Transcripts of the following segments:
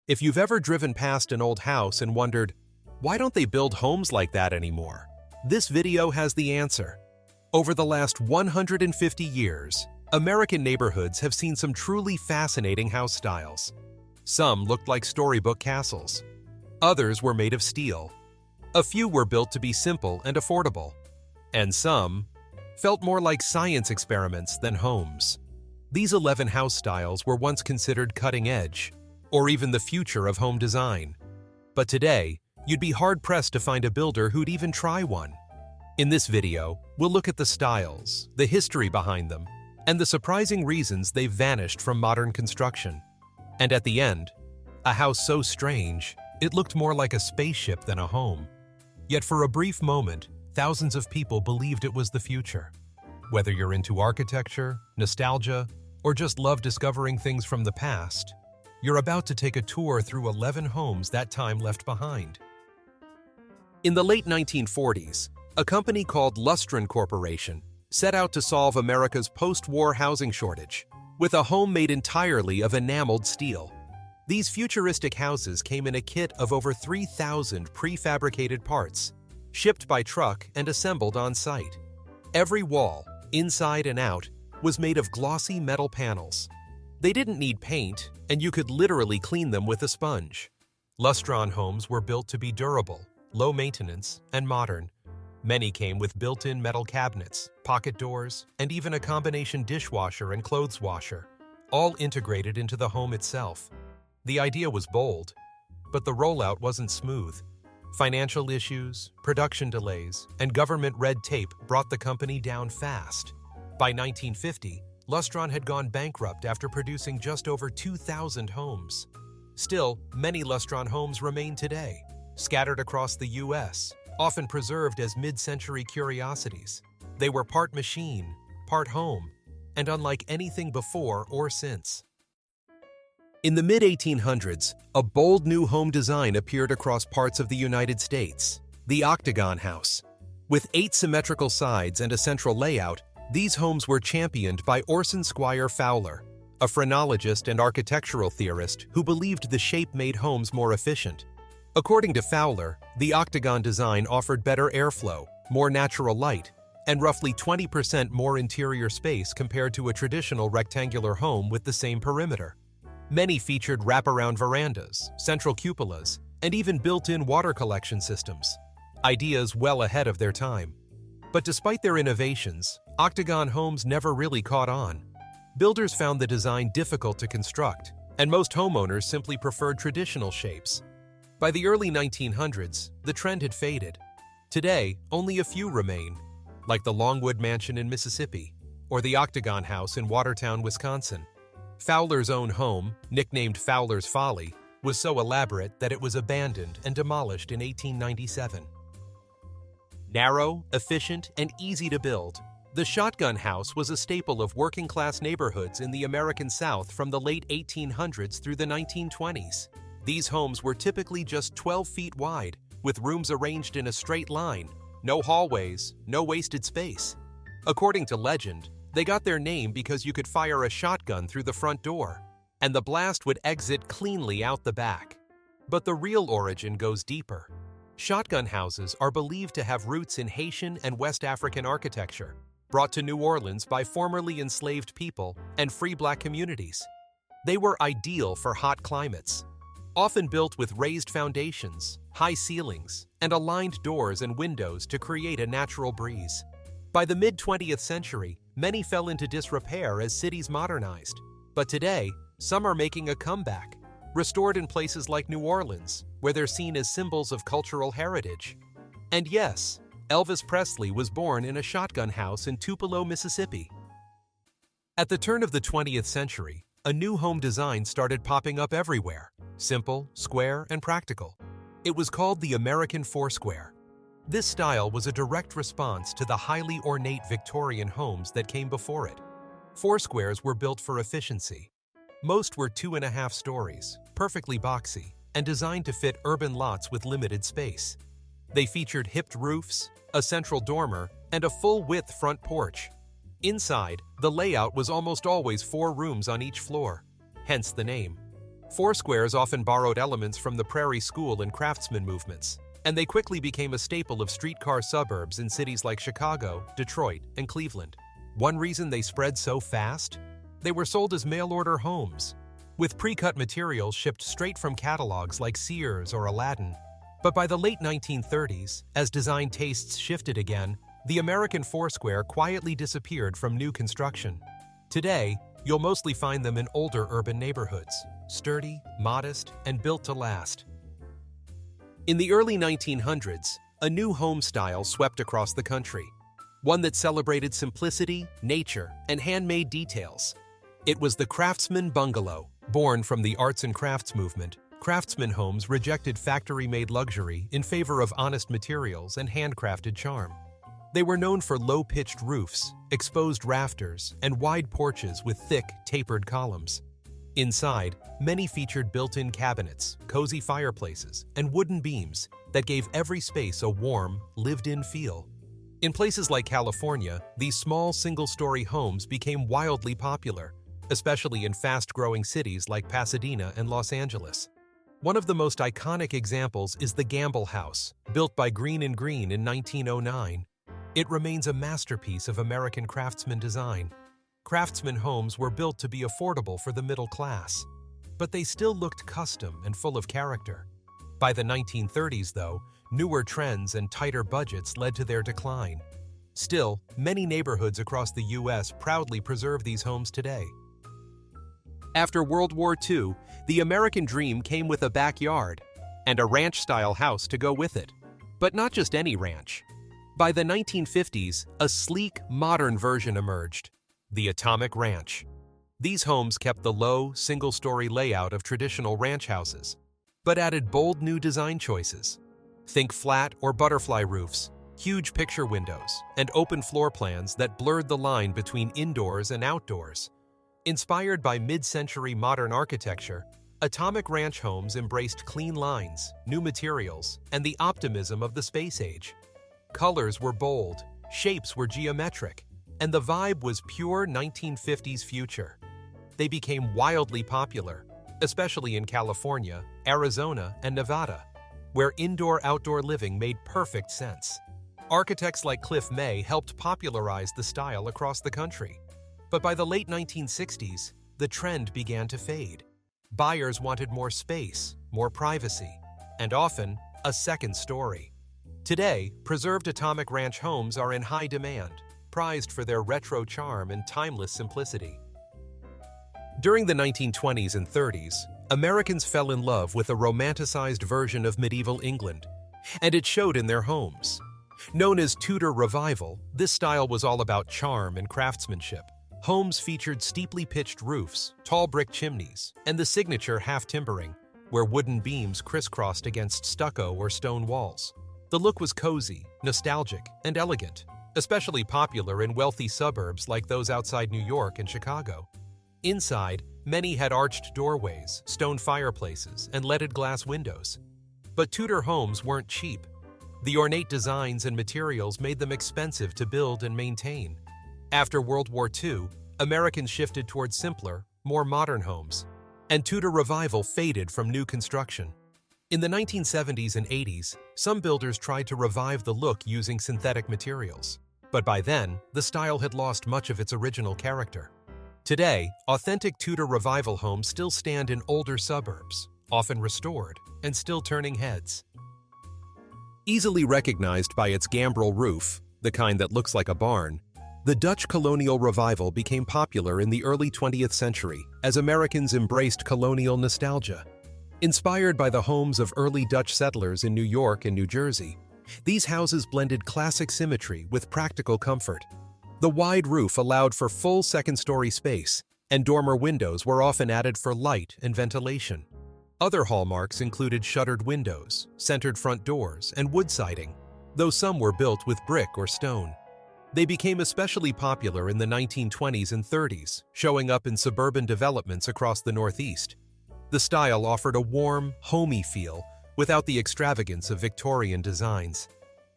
If you've ever driven past an old house and wondered, why don't they build homes like that anymore? This video has the answer. Over the last 150 years, American neighborhoods have seen some truly fascinating house styles. Some looked like storybook castles. Others were made of steel. A few were built to be simple and affordable. And some felt more like science experiments than homes. These 11 house styles were once considered cutting edge, or even the future of home design. But today, you'd be hard-pressed to find a builder who'd even try one. In this video, we'll look at the styles, the history behind them, and the surprising reasons they've vanished from modern construction. And at the end, a house so strange, it looked more like a spaceship than a home. Yet for a brief moment, thousands of people believed it was the future. Whether you're into architecture, nostalgia, or just love discovering things from the past, you're about to take a tour through 11 homes that time left behind. In the late 1940s, a company called Lustron Corporation set out to solve America's post-war housing shortage with a home made entirely of enameled steel. These futuristic houses came in a kit of over 3,000 prefabricated parts, shipped by truck and assembled on site. Every wall, inside and out, was made of glossy metal panels. They didn't need paint, and you could literally clean them with a sponge. Lustron homes were built to be durable, low maintenance, and modern. Many came with built-in metal cabinets, pocket doors, and even a combination dishwasher and clothes washer, all integrated into the home itself. The idea was bold, but the rollout wasn't smooth. Financial issues, production delays, and government red tape brought the company down fast. By 1950, Lustron had gone bankrupt after producing just over 2,000 homes. Still, many Lustron homes remain today, scattered across the U.S., often preserved as mid-century curiosities. They were part machine, part home, and unlike anything before or since. In the mid-1800s, a bold new home design appeared across parts of the United States, the octagon house. With 8 symmetrical sides and a central layout, these homes were championed by Orson Squire Fowler, a phrenologist and architectural theorist who believed the shape made homes more efficient. According to Fowler, the octagon design offered better airflow, more natural light, and roughly 20% more interior space compared to a traditional rectangular home with the same perimeter. Many featured wraparound verandas, central cupolas, and even built-in water collection systems, ideas well ahead of their time. But despite their innovations, octagon homes never really caught on. Builders found the design difficult to construct, and most homeowners simply preferred traditional shapes. By the early 1900s, the trend had faded. Today, only a few remain, like the Longwood Mansion in Mississippi or the Octagon House in Watertown, Wisconsin. Fowler's own home, nicknamed Fowler's Folly, was so elaborate that it was abandoned and demolished in 1897. Narrow, efficient, and easy to build, the shotgun house was a staple of working-class neighborhoods in the American South from the late 1800s through the 1920s. These homes were typically just 12 feet wide, with rooms arranged in a straight line, no hallways, no wasted space. According to legend, they got their name because you could fire a shotgun through the front door, and the blast would exit cleanly out the back. But the real origin goes deeper. Shotgun houses are believed to have roots in Haitian and West African architecture, brought to New Orleans by formerly enslaved people and free black communities. They were ideal for hot climates, often built with raised foundations, high ceilings, and aligned doors and windows to create a natural breeze. By the mid-20th century, many fell into disrepair as cities modernized. But today, some are making a comeback, restored in places like New Orleans, where they're seen as symbols of cultural heritage. And yes, Elvis Presley was born in a shotgun house in Tupelo, Mississippi. At the turn of the 20th century, a new home design started popping up everywhere, simple, square, and practical. It was called the American Foursquare. This style was a direct response to the highly ornate Victorian homes that came before it. Foursquares were built for efficiency. Most were 2.5 stories, perfectly boxy, and designed to fit urban lots with limited space. They featured hipped roofs, a central dormer, and a full-width front porch. Inside, the layout was almost always 4 rooms on each floor, hence the name. Foursquares often borrowed elements from the Prairie School and Craftsman movements, and they quickly became a staple of streetcar suburbs in cities like Chicago, Detroit, and Cleveland. One reason they spread so fast? They were sold as mail-order homes, with pre-cut materials shipped straight from catalogs like Sears or Aladdin. But by the late 1930s, as design tastes shifted again, the American Foursquare quietly disappeared from new construction. Today, you'll mostly find them in older urban neighborhoods, sturdy, modest, and built to last. In the early 1900s, a new home style swept across the country, one that celebrated simplicity, nature, and handmade details. It was the Craftsman bungalow. Born from the arts and crafts movement, Craftsman homes rejected factory-made luxury in favor of honest materials and handcrafted charm. They were known for low-pitched roofs, exposed rafters, and wide porches with thick, tapered columns. Inside, many featured built-in cabinets, cozy fireplaces, and wooden beams that gave every space a warm, lived-in feel. In places like California, these small single-story homes became wildly popular, especially in fast-growing cities like Pasadena and Los Angeles. One of the most iconic examples is the Gamble House, built by Green & Green in 1909. It remains a masterpiece of American craftsman design. Craftsman homes were built to be affordable for the middle class, but they still looked custom and full of character. By the 1930s, though, newer trends and tighter budgets led to their decline. Still, many neighborhoods across the U.S. proudly preserve these homes today. After World War II, the American dream came with a backyard and a ranch-style house to go with it. But not just any ranch. By the 1950s, a sleek, modern version emerged, the Atomic Ranch. These homes kept the low, single-story layout of traditional ranch houses, but added bold new design choices. Think flat or butterfly roofs, huge picture windows, and open floor plans that blurred the line between indoors and outdoors. Inspired by mid-century modern architecture, Atomic Ranch homes embraced clean lines, new materials, and the optimism of the space age. Colors were bold, shapes were geometric, and the vibe was pure 1950s future. They became wildly popular, especially in California, Arizona, and Nevada, where indoor-outdoor living made perfect sense. Architects like Cliff May helped popularize the style across the country. But by the late 1960s, the trend began to fade. Buyers wanted more space, more privacy, and often a second story. Today, preserved Atomic Ranch homes are in high demand, prized for their retro charm and timeless simplicity. During the 1920s and 30s, Americans fell in love with a romanticized version of medieval England, and it showed in their homes. Known as Tudor Revival, this style was all about charm and craftsmanship. Homes featured steeply pitched roofs, tall brick chimneys, and the signature half-timbering, where wooden beams crisscrossed against stucco or stone walls. The look was cozy, nostalgic, and elegant, especially popular in wealthy suburbs like those outside New York and Chicago. Inside, many had arched doorways, stone fireplaces, and leaded glass windows. But Tudor homes weren't cheap. The ornate designs and materials made them expensive to build and maintain. After World War II, Americans shifted toward simpler, more modern homes, and Tudor Revival faded from new construction. In the 1970s and 80s, some builders tried to revive the look using synthetic materials, but by then, the style had lost much of its original character. Today, authentic Tudor Revival homes still stand in older suburbs, often restored, and still turning heads. Easily recognized by its gambrel roof, the kind that looks like a barn, the Dutch colonial revival became popular in the early 20th century as Americans embraced colonial nostalgia. Inspired by the homes of early Dutch settlers in New York and New Jersey, these houses blended classic symmetry with practical comfort. The wide roof allowed for full second-story space, and dormer windows were often added for light and ventilation. Other hallmarks included shuttered windows, centered front doors, and wood siding, though some were built with brick or stone. They became especially popular in the 1920s and 30s, showing up in suburban developments across the Northeast. The style offered a warm, homey feel without the extravagance of Victorian designs.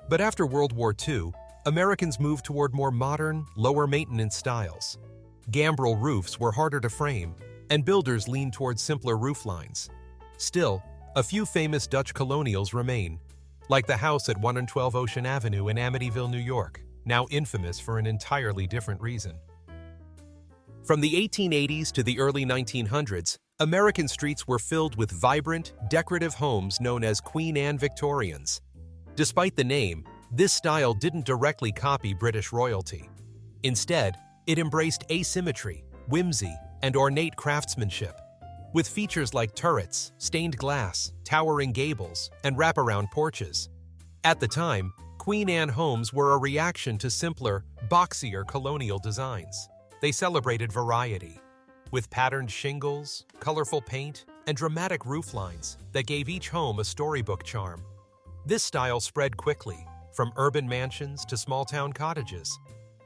But after World War II, Americans moved toward more modern, lower-maintenance styles. Gambrel roofs were harder to frame, and builders leaned towards simpler rooflines. Still, a few famous Dutch colonials remain, like the house at 112 Ocean Avenue in Amityville, New York, now infamous for an entirely different reason. From the 1880s to the early 1900s, American streets were filled with vibrant, decorative homes known as Queen Anne Victorians. Despite the name, this style didn't directly copy British royalty. Instead, it embraced asymmetry, whimsy, and ornate craftsmanship, with features like turrets, stained glass, towering gables, and wraparound porches. At the time, Queen Anne homes were a reaction to simpler, boxier colonial designs. They celebrated variety, with patterned shingles, colorful paint, and dramatic rooflines that gave each home a storybook charm. This style spread quickly, from urban mansions to small-town cottages.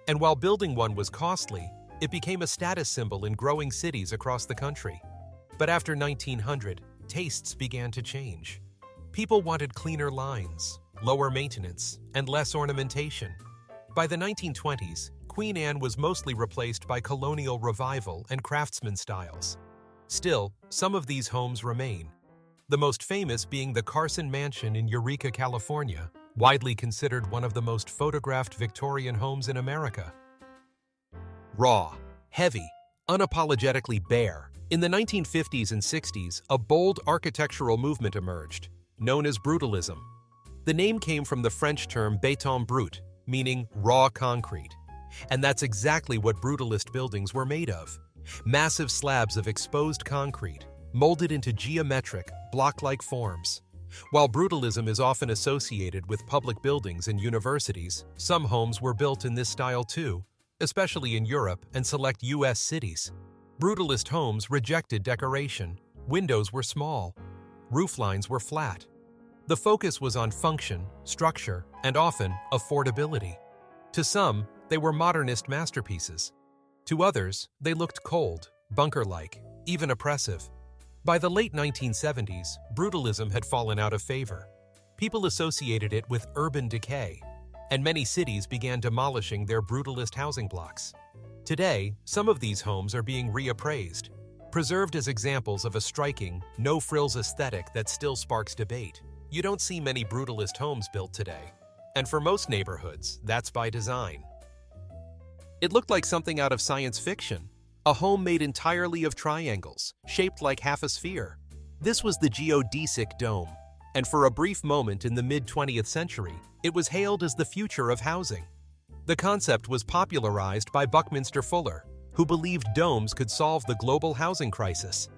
And while building one was costly, it became a status symbol in growing cities across the country. But after 1900, tastes began to change. People wanted cleaner lines, lower maintenance, and less ornamentation. By the 1920s, Queen Anne was mostly replaced by colonial revival and craftsman styles. Still, some of these homes remain, the most famous being the Carson Mansion in Eureka, California, widely considered one of the most photographed Victorian homes in America. Raw, heavy, unapologetically bare. In the 1950s and 60s, a bold architectural movement emerged, known as brutalism. The name came from the French term béton brut, meaning raw concrete. And that's exactly what brutalist buildings were made of. Massive slabs of exposed concrete, molded into geometric, block-like forms. While brutalism is often associated with public buildings and universities, some homes were built in this style too, especially in Europe and select U.S. cities. Brutalist homes rejected decoration. Windows were small. Rooflines were flat. The focus was on function, structure, and often affordability. To some, they were modernist masterpieces. To others, they looked cold, bunker-like, even oppressive. By the late 1970s, brutalism had fallen out of favor. People associated it with urban decay, and many cities began demolishing their brutalist housing blocks. Today, some of these homes are being reappraised, preserved as examples of a striking, no-frills aesthetic that still sparks debate. You don't see many brutalist homes built today, and for most neighborhoods, that's by design. It looked like something out of science fiction, a home made entirely of triangles, shaped like half a sphere. This was the geodesic dome, and for a brief moment in the mid-20th century, it was hailed as the future of housing. The concept was popularized by Buckminster Fuller, who believed domes could solve the global housing crisis.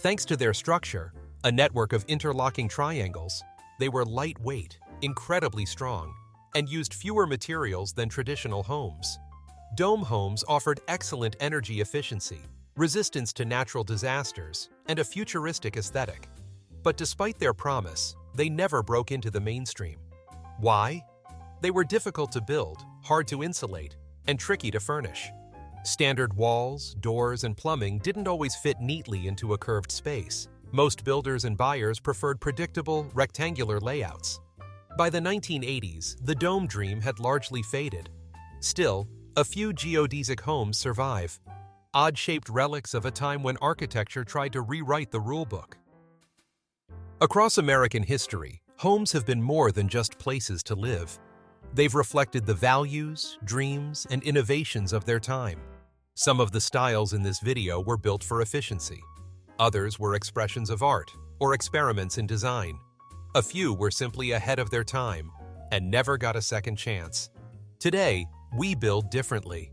Thanks to their structure, a network of interlocking triangles, they were lightweight, incredibly strong, and used fewer materials than traditional homes. Dome homes offered excellent energy efficiency, resistance to natural disasters, and a futuristic aesthetic. But despite their promise, they never broke into the mainstream. Why? They were difficult to build, hard to insulate, and tricky to furnish. Standard walls, doors, and plumbing didn't always fit neatly into a curved space. Most builders and buyers preferred predictable, rectangular layouts. By the 1980s, the dome dream had largely faded. Still, a few geodesic homes survive, odd-shaped relics of a time when architecture tried to rewrite the rulebook. Across American history, homes have been more than just places to live. They've reflected the values, dreams, and innovations of their time. Some of the styles in this video were built for efficiency. Others were expressions of art or experiments in design. A few were simply ahead of their time and never got a second chance. Today, we build differently,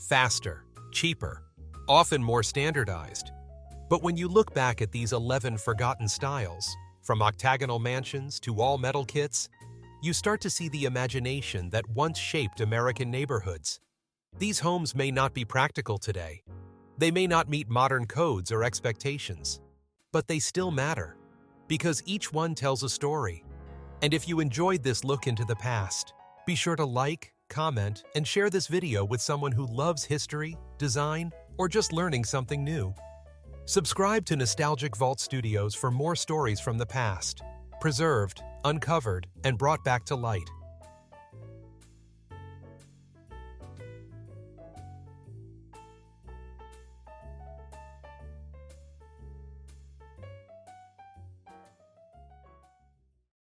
faster, cheaper, often more standardized. But when you look back at these 11 forgotten styles, from octagonal mansions to all-metal kits, you start to see the imagination that once shaped American neighborhoods. These homes may not be practical today. They may not meet modern codes or expectations, but they still matter, because each one tells a story. And if you enjoyed this look into the past, be sure to like, comment, and share this video with someone who loves history, design, or just learning something new. Subscribe to Nostalgic Vault Studios for more stories from the past, preserved, uncovered, and brought back to light.